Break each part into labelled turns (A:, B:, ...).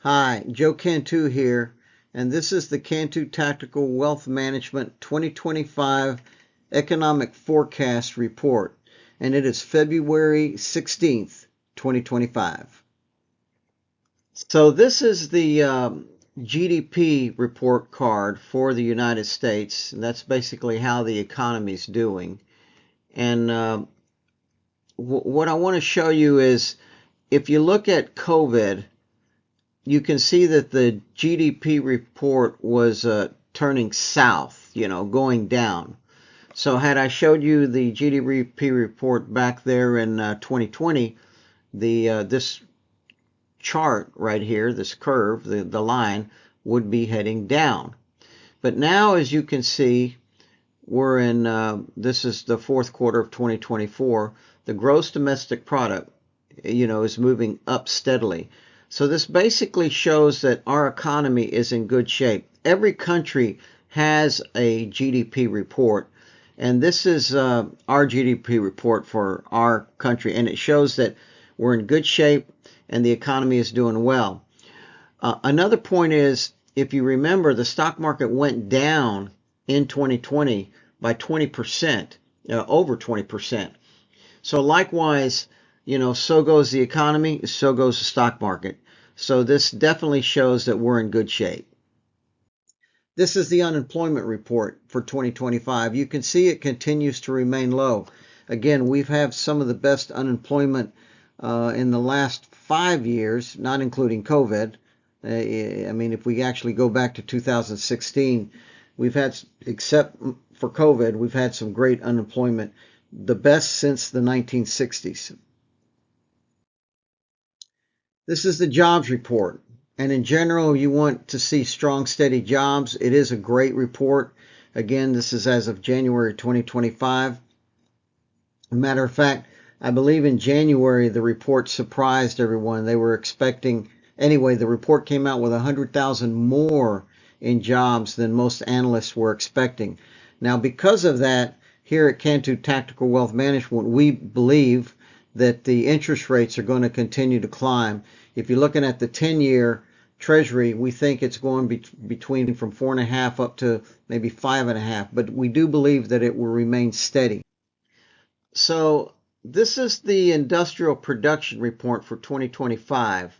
A: Hi, Joe Cantu here, and this is the Cantu Tactical Wealth Management 2025 Economic Forecast Report, and it is February 16th, 2025. So this is the GDP report card for the United States, and that's basically how the economy is doing. And what I want to show you is if you look at COVID, you can see that the GDP report was turning south, going down. So had I showed you the GDP report back there in 2020, this chart right here, this curve, the line, would be heading down. But now, as you can see, we're in, this is the fourth quarter of 2024, the gross domestic product, is moving up steadily. So this basically shows that our economy is in good shape. Every country has a GDP report, and this is our GDP report for our country, and it shows that we're in good shape and the economy is doing well. Another point is, if you remember, the stock market went down in 2020 by 20%, over 20%. So likewise, so goes the economy, so goes the stock market. So this definitely shows that we're in good shape. This is the unemployment report for 2025. You can see it continues to remain low. Again, we've had some of the best unemployment in the last 5 years, not including COVID. I mean, if we actually go back to 2016, we've had, except for COVID, we've had some great unemployment, the best since the 1960s. This is the jobs report, and in general, you want to see strong, steady jobs. It is a great report. Again, this is as of January 2025. Matter of fact, I believe in January, the report surprised everyone. They were expecting, anyway, the report came out with 100,000 more in jobs than most analysts were expecting. Now, because of that, here at Cantu Tactical Wealth Management, we believe that the interest rates are going to continue to climb. If you're looking at the 10-year Treasury, we think it's going between from 4.5 up to maybe 5.5, but we do believe that it will remain steady. So this is the industrial production report for 2025,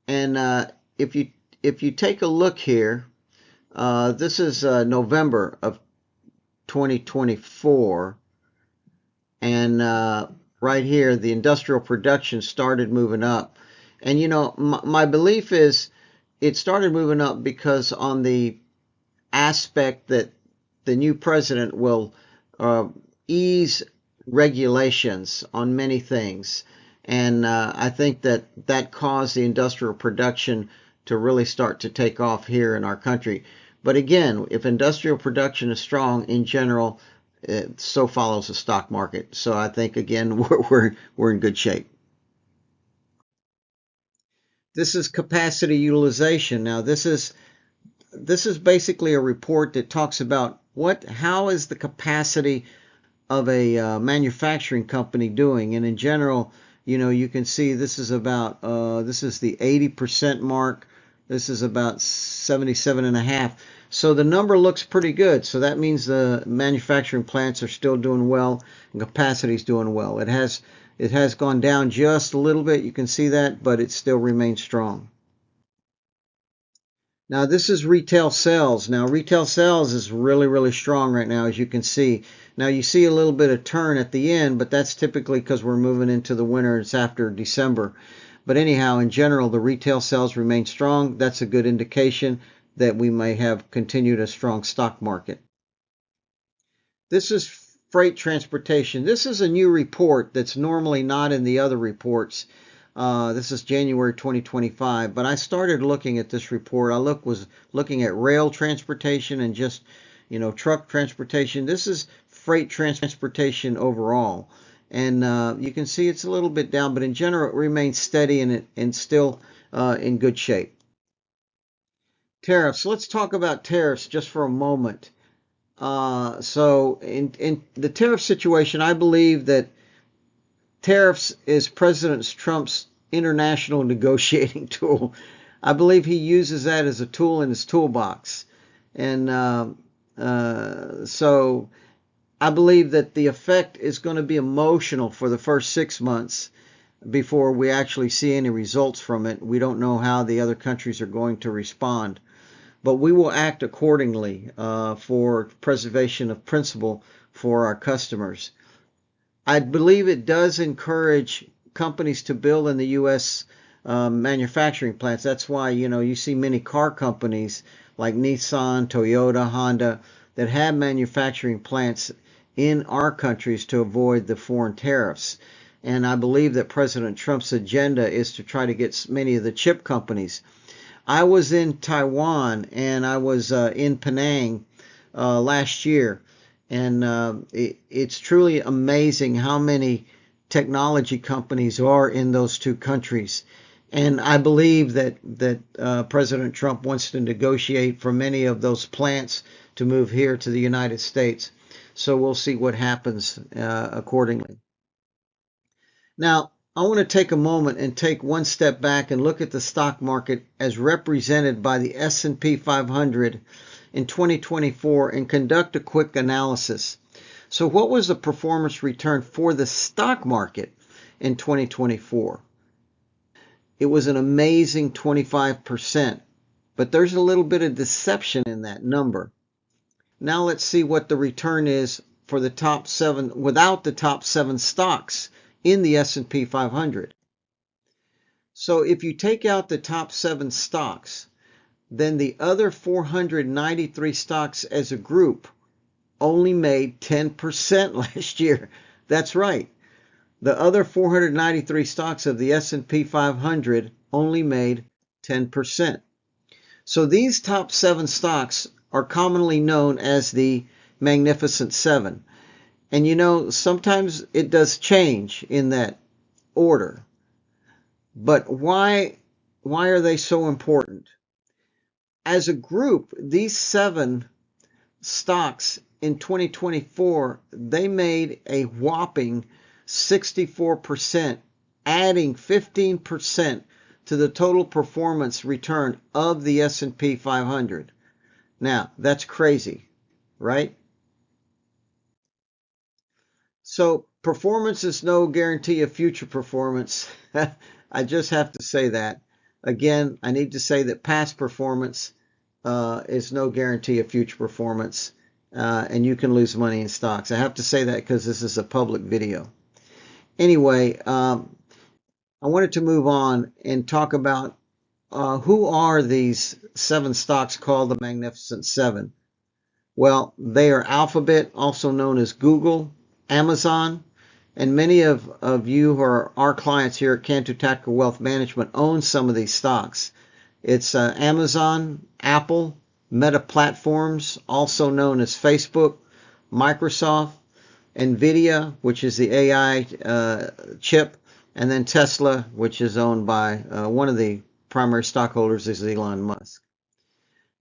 A: and if you take a look here, this is November of 2024, and right here, the industrial production started moving up. And, my belief is it started moving up because on the aspect that the new president will ease regulations on many things. And I think that caused the industrial production to really start to take off here in our country. But again, if industrial production is strong in general, so follows the stock market. So I think, again, we're in good shape. This is capacity utilization. Now, this is basically a report that talks about how is the capacity of a manufacturing company doing. And in general, you can see this is about this is the 80% mark. This is about 77.5. So the number looks pretty good. So that means the manufacturing plants are still doing well and capacity is doing well. It has gone down just a little bit. You can see that, but it still remains strong. Now this is retail sales. Now retail sales is really, really strong right now, as you can see. Now you see a little bit of turn at the end, but that's typically because we're moving into the winter. It's after December. But anyhow, in general, the retail sales remain strong. That's a good indication that we may have continued a strong stock market. This is freight transportation. This is a new report that's normally not in the other reports. This is January 2025, but I started looking at this report. I was looking at rail transportation and just, truck transportation. This is freight transportation overall. And you can see it's a little bit down, but in general, it remains steady and still in good shape. Tariffs. Let's talk about tariffs just for a moment. So in the tariff situation, I believe that tariffs is President Trump's international negotiating tool. I believe he uses that as a tool in his toolbox. And so I believe that the effect is going to be emotional for the first 6 months before we actually see any results from it. We don't know how the other countries are going to respond, but we will act accordingly for preservation of principle for our customers. I believe it does encourage companies to build in the U.S. Manufacturing plants. That's why, you see many car companies like Nissan, Toyota, Honda that have manufacturing plants in our countries to avoid the foreign tariffs. And I believe that President Trump's agenda is to try to get many of the chip companies. I was in Taiwan and I was in Penang last year, and it's truly amazing how many technology companies are in those two countries. And I believe that President Trump wants to negotiate for many of those plants to move here to the United States. So we'll see what happens accordingly. Now, I want to take a moment and take one step back and look at the stock market as represented by the S&P 500 in 2024 and conduct a quick analysis. So what was the performance return for the stock market in 2024? It was an amazing 25%, but there's a little bit of deception in that number. Now let's see what the return is for the top 7 without the top 7 stocks in the S&P 500. So if you take out the top 7 stocks, then the other 493 stocks as a group only made 10% last year. That's right. The other 493 stocks of the S&P 500 only made 10%. So these top 7 stocks are commonly known as the Magnificent Seven. And sometimes it does change in that order. But why are they so important? As a group, these 7 stocks in 2024, they made a whopping 64%, adding 15% to the total performance return of the S&P 500. Now, that's crazy, right? So performance is no guarantee of future performance. I just have to say that. Again, I need to say that past performance is no guarantee of future performance, and you can lose money in stocks. I have to say that because this is a public video. Anyway, I wanted to move on and talk about who are these 7 stocks called the Magnificent Seven. Well, they are Alphabet, also known as Google, Amazon, and many of you who are our clients here at Cantu Tactical Wealth Management own some of these stocks. It's Amazon, Apple, Meta Platforms, also known as Facebook, Microsoft, NVIDIA, which is the AI chip, and then Tesla, which is owned by one of the primary stockholders is Elon Musk.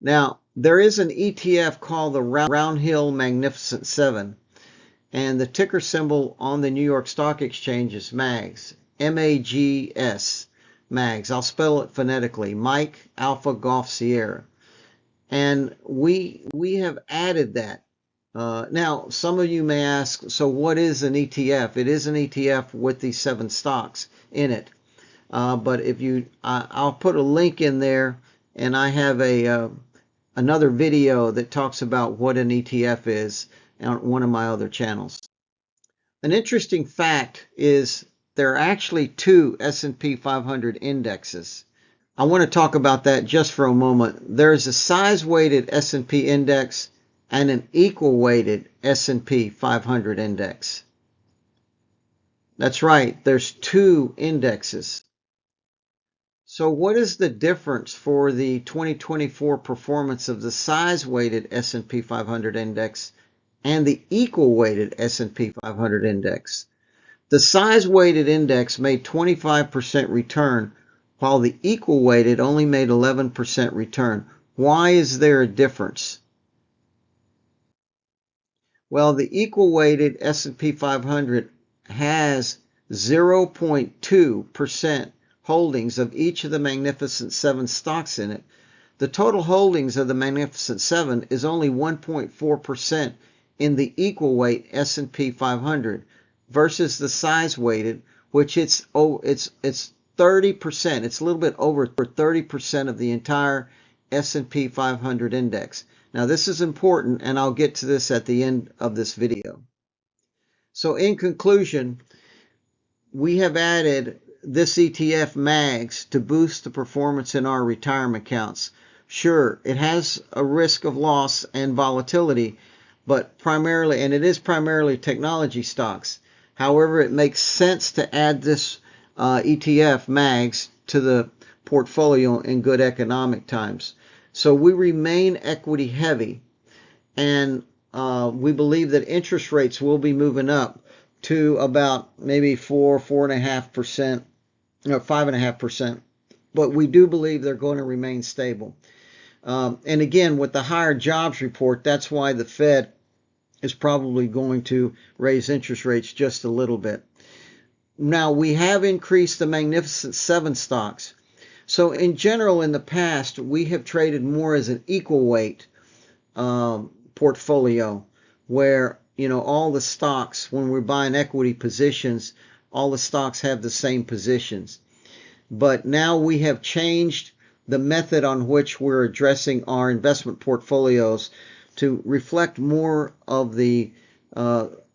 A: Now, there is an ETF called the Round Hill Magnificent Seven, and the ticker symbol on the New York Stock Exchange is MAGS, M-A-G-S, MAGS. I'll spell it phonetically, Mike, Alpha, Golf, Sierra. And we have added that. Now, some of you may ask, so what is an ETF? It is an ETF with these 7 stocks in it. But if I'll put a link in there, and I have another video that talks about what an ETF is on one of my other channels. An interesting fact is there are actually 2 S&P 500 indexes. I want to talk about that just for a moment. There is a size-weighted S&P index and an equal-weighted S&P 500 index. That's right, there's 2 indexes. So what is the difference for the 2024 performance of the size-weighted S&P 500 index and the equal-weighted S&P 500 index? The size-weighted index made 25% return, while the equal-weighted only made 11% return. Why is there a difference? Well, the equal-weighted S&P 500 has 0.2% holdings of each of the Magnificent Seven stocks in it, the total holdings of the Magnificent Seven is only 1.4% in the equal weight S&P 500 versus the size weighted, which it's 30%. It's a little bit over 30% of the entire S&P 500 index. Now this is important, and I'll get to this at the end of this video. So in conclusion, we have added this ETF MAGS to boost the performance in our retirement accounts. Sure, it has a risk of loss and volatility, but primarily, and it is primarily technology stocks. However, it makes sense to add this ETF MAGS to the portfolio in good economic times. So we remain equity heavy, and we believe that interest rates will be moving up to about maybe 4.5%, 5.5%. But we do believe they're going to remain stable. And again, with the higher jobs report, that's why the Fed is probably going to raise interest rates just a little bit. Now, we have increased the Magnificent Seven stocks. So in general, in the past, we have traded more as an equal weight portfolio, where, you know, all the stocks, when we're buying equity positions, all the stocks have the same positions. But now we have changed the method on which we're addressing our investment portfolios to reflect more of the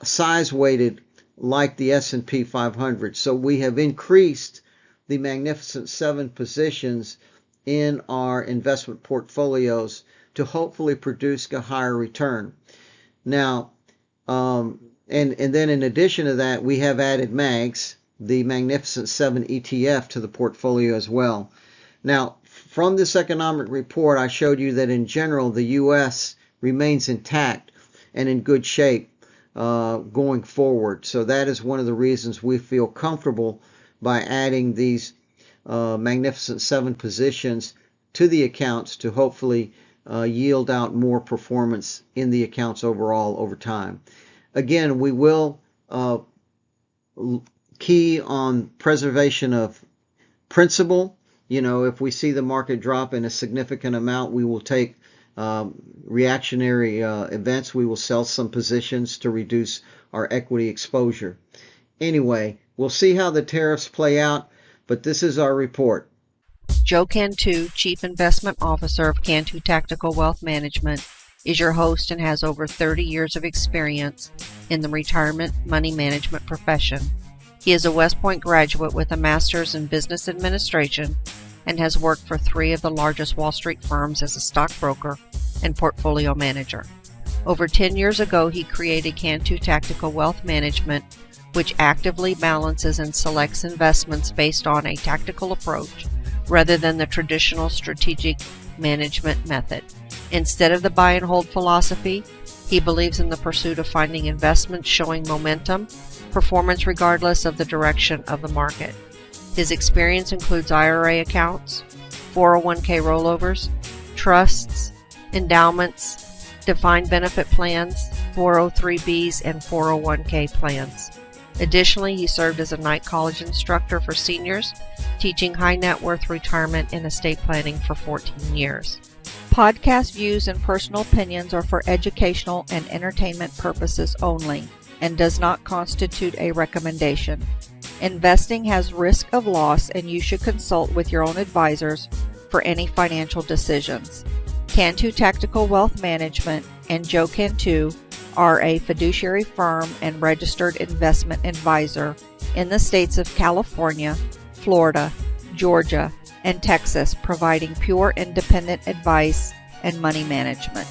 A: size weighted like the S&P 500. So we have increased the Magnificent Seven positions in our investment portfolios to hopefully produce a higher return. Now, and then in addition to that, we have added MAGS, the Magnificent Seven ETF, to the portfolio as well. Now, from this economic report, I showed you that in general, the U.S. remains intact and in good shape going forward. So that is one of the reasons we feel comfortable by adding these Magnificent Seven positions to the accounts to hopefully yield out more performance in the accounts overall over time. Again, we will key on preservation of principal. You know, if we see the market drop in a significant amount, we will take reactionary events. We will sell some positions to reduce our equity exposure. Anyway, we'll see how the tariffs play out, but this is our report.
B: Joe Cantu, Chief Investment Officer of Cantu Tactical Wealth Management, is your host and has over 30 years of experience in the retirement money management profession. He is a West Point graduate with a master's in business administration and has worked for 3 of the largest Wall Street firms as a stockbroker and portfolio manager. Over 10 years ago, he created Cantu Tactical Wealth Management, which actively balances and selects investments based on a tactical approach rather than the traditional strategic management method. Instead of the buy and hold philosophy, he believes in the pursuit of finding investments showing momentum, performance regardless of the direction of the market. His experience includes IRA accounts, 401k rollovers, trusts, endowments, defined benefit plans, 403bs, and 401k plans. Additionally, he served as a night college instructor for seniors, teaching high net worth retirement and estate planning for 14 years. Podcast views and personal opinions are for educational and entertainment purposes only and does not constitute a recommendation. Investing has risk of loss, and you should consult with your own advisors for any financial decisions. Cantu Tactical Wealth Management and Joe Cantu are a fiduciary firm and registered investment advisor in the states of California, Florida, Georgia, and Texas, providing pure independent advice and money management.